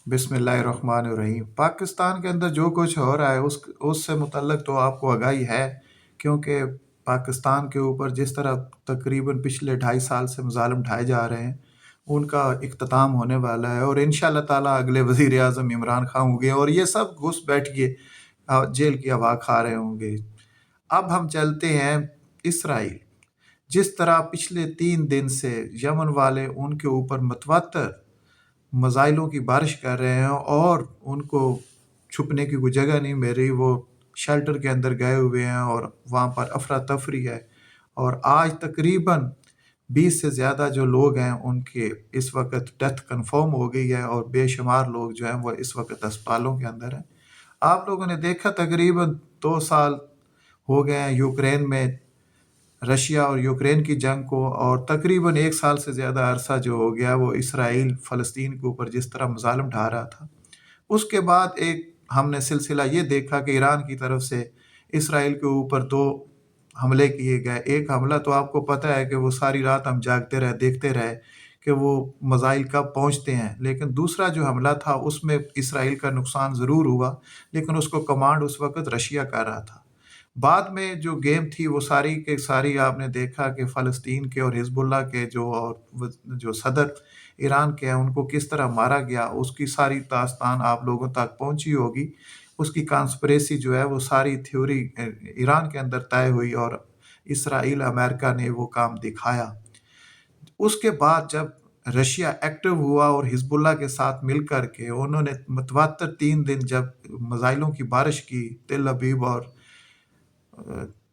बिस्मिल्लाहिर्रहमानिर्रहीम। पाकिस्तान के अंदर जो कुछ हो रहा है उससे मुतल्लक तो आपको आगाही है, क्योंकि पाकिस्तान के ऊपर जिस तरह तकरीबन पिछले 2.5 साल से मज़ालिम ढाए जा रहे हैं, उनका इख्तिताम होने वाला है और इंशाअल्लाह ताला अगले वज़ीर आज़म इमरान खान होंगे और ये सब घुस बैठ के जेल की हवा खा रहे होंगे। अब हम चलते हैं इसराइल। जिस तरह पिछले 3 दिन से यमन वाले उनके ऊपर मतवातर मज़ाइलों की बारिश कर रहे हैं और उनको छुपने की कोई जगह नहीं मिल रही, वो शेल्टर के अंदर गए हुए हैं और वहाँ पर अफरा तफरी है। और आज तकरीबन 20 से ज़्यादा जो लोग हैं उनके इस वक्त डेथ कंफर्म हो गई है और बेशुमार लोग जो हैं वो इस वक्त अस्पतालों के अंदर हैं। आप लोगों ने देखा तकरीबन 2 साल हो गए हैं यूक्रेन में रशिया और यूक्रेन की जंग को, और तकरीबन 1 साल से ज़्यादा अरसा जो हो गया वो इसराइल फ़लस्तीन के ऊपर जिस तरह मज़ालिम ढा रहा था। उसके बाद एक हमने सिलसिला ये देखा कि ईरान की तरफ से इसराइल के ऊपर 2 हमले किए गए। एक हमला तो आपको पता है कि वो सारी रात हम जागते रहे, देखते रहे कि वो मिसाइल कब पहुंचते हैं। लेकिन दूसरा जो हमला था उसमें इसराइल का नुकसान ज़रूर हुआ, लेकिन उसको कमांड उस वक़्त रशिया कर रहा था। बाद में जो गेम थी वो सारी के सारी आपने देखा कि फ़लस्तीन के और हिज़्बुल्लाह के जो सदर ईरान के हैं उनको किस तरह मारा गया, उसकी सारी दास्तान आप लोगों तक पहुंची होगी। उसकी कॉन्स्पिरेसी जो है वो सारी थ्योरी ईरान के अंदर तय हुई और इसराइल अमेरिका ने वो काम दिखाया। उसके बाद जब रशिया एक्टिव हुआ और हिज़्बुल्लाह के साथ मिल कर के उन्होंने मतवातर 3 दिन जब मिसाइलों की बारिश की तेल अवीव और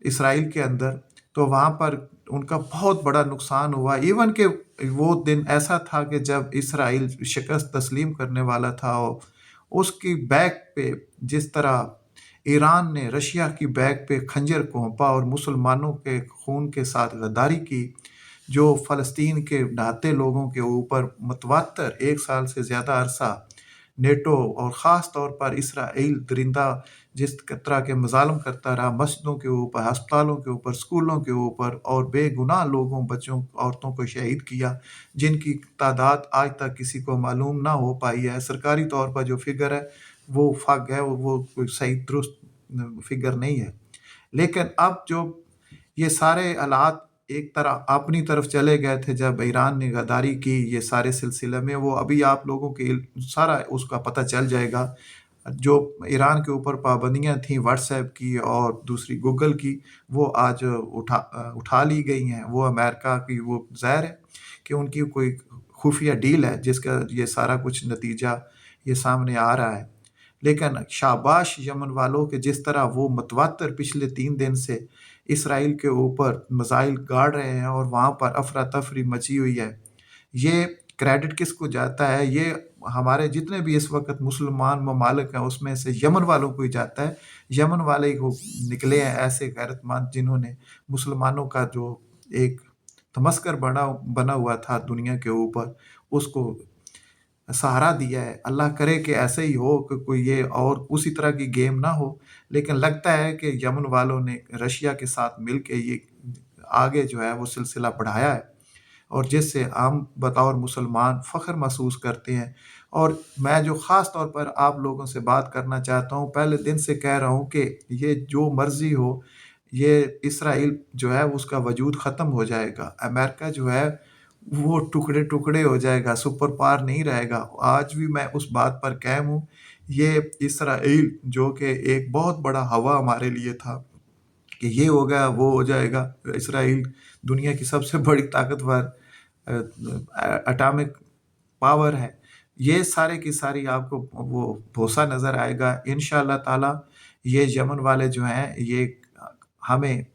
इसराइल के अंदर, तो वहाँ पर उनका बहुत बड़ा नुकसान हुआ। इवन कि वो दिन ऐसा था कि जब इसराइल शिकस्त तस्लीम करने वाला था और उसकी बैक पे जिस तरह ईरान ने रशिया की बैक पे खंजर घोंपा और मुसलमानों के खून के साथ गद्दारी की, जो फ़लस्तीन के नहाते लोगों के ऊपर मतवातर 1 साल से ज़्यादा अरसा नेटो और ख़ास तौर पर इसराइल दरिंदा जिस तरह के मज़ालम करता रहा मस्जिदों के ऊपर, अस्पतालों के ऊपर, स्कूलों के ऊपर, और बेगुनाह लोगों, बच्चों, औरतों को शहीद किया, जिनकी तादाद आज तक किसी को मालूम ना हो पाई है। सरकारी तौर पर जो फिगर है वो फग है, वो कोई सही दुरुस्त फिगर नहीं है। लेकिन अब जो ये सारे हालात एक तरह अपनी तरफ चले गए थे जब ईरान ने गद्दारी की, ये सारे सिलसिले में वो अभी आप लोगों के सारा उसका पता चल जाएगा। जो ईरान के ऊपर पाबंदियां थी व्हाट्सएप की और दूसरी गूगल की, वो आज उठा ली गई हैं। वो अमेरिका की वो ज़ाहिर है कि उनकी कोई खुफिया डील है जिसका ये सारा कुछ नतीजा ये सामने आ रहा है। लेकिन शाबाश यमन वालों के जिस तरह वो मतवातर पिछले 3 दिन से इसराइल के ऊपर मिसाइल गाड़ रहे हैं और वहाँ पर अफरा तफरी मची हुई है। ये क्रेडिट किसको जाता है? ये हमारे जितने भी इस वक्त मुसलमान ममालिक हैं उसमें से यमन वालों को ही जाता है। यमन वाले ही को निकले हैं ऐसे गैरतमंद जिन्होंने मुसलमानों का जो एक तमस्कर बना बना हुआ था दुनिया के ऊपर, उसको सहारा दिया है। अल्लाह करे कि ऐसे ही हो कि कोई ये और उसी तरह की गेम ना हो। लेकिन लगता है कि यमन वालों ने रशिया के साथ मिल के ये आगे जो है वो सिलसिला बढ़ाया है और जिससे हम बतौर मुसलमान फ़ख्र महसूस करते हैं। और मैं जो ख़ास तौर पर आप लोगों से बात करना चाहता हूँ, पहले दिन से कह रहा हूँ कि ये जो मर्ज़ी हो, ये इसराइल जो है उसका वजूद ख़त्म हो जाएगा। अमेरिका जो है वो टुकड़े-टुकड़े हो जाएगा, सुपर पावर नहीं रहेगा। आज भी मैं उस बात पर कायम हूँ। ये इसराइल जो कि एक बहुत बड़ा हवा हमारे लिए था कि ये हो गया, वो हो जाएगा। इसराइल दुनिया की सबसे बड़ी ताकतवर एटॉमिक पावर है। ये सारे की सारी आपको वो भरोसा नज़र आएगा इंशाअल्लाह ताला। ये यमन वाले जो हैं ये हमें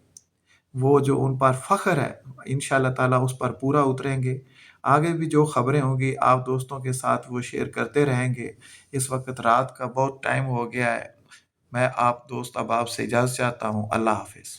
वो जो उन पर फ़ख्र है इंशाअल्लाह ताला उस पर पूरा उतरेंगे। आगे भी जो ख़बरें होंगी आप दोस्तों के साथ वो शेयर करते रहेंगे। इस वक़्त रात का बहुत टाइम हो गया है। मैं आप दोस्त अब आपसे इजाज़त चाहता हूँ। अल्लाह हाफ़िज़।